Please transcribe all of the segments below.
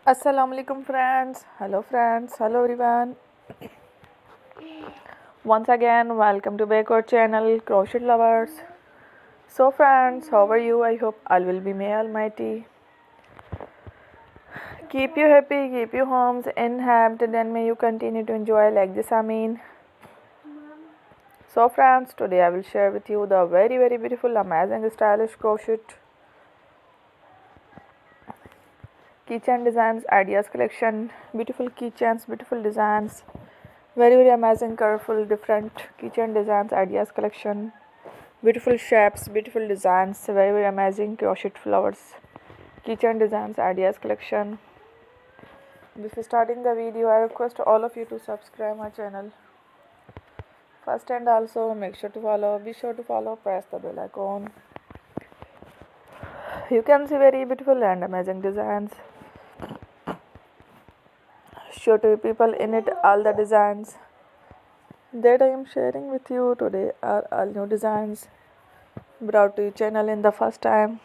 Assalamu alaikum friends. Hello friends. Hello everyone. Once again, welcome to back our channel Crochet Lovers. So friends, how are you? I hope all will be may almighty. Keep you happy, keep you homes inhabited and may you continue to enjoy like this. So friends, today I will share with you the very beautiful amazing stylish crochet keychain designs ideas collection. Beautiful keychains, beautiful designs. Very amazing, colorful, different keychain designs ideas collection. Beautiful shapes, beautiful designs, very amazing crochet flowers. Keychain designs ideas collection. Before starting the video, I request all of you to subscribe my channel. First and also make sure to follow. Be sure to follow. Press the bell icon. You can see very beautiful and amazing designs. Show to people in it all the designs that I am sharing with you today are all new designs brought to your channel in the first time.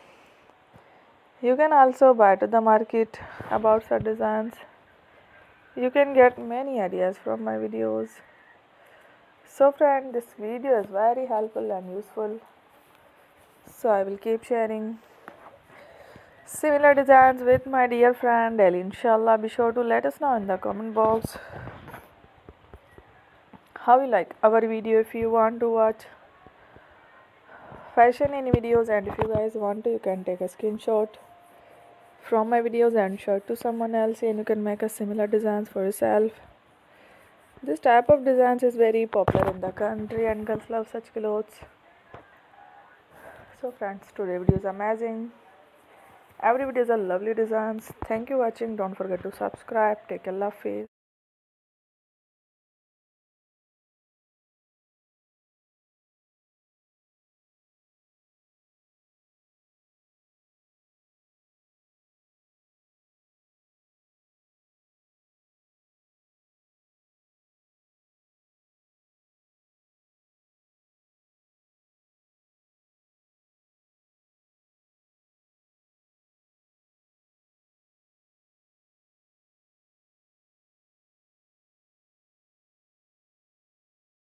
You can also buy to the market about such designs. You can get many ideas from my videos. So friend, this video is very helpful and useful. So I will keep sharing similar designs with my dear friend Ellie. Inshallah, be sure to let us know in the comment box how you like our video. If you want to watch fashion in videos and if you guys want to, you can take a screenshot from my videos and share to someone else and you can make a similar designs for yourself. This type of designs is very popular in the country and girls love such clothes. So friends, today video is amazing. Every video is a lovely designs. Thank you for watching. Don't forget to subscribe. Take a love face.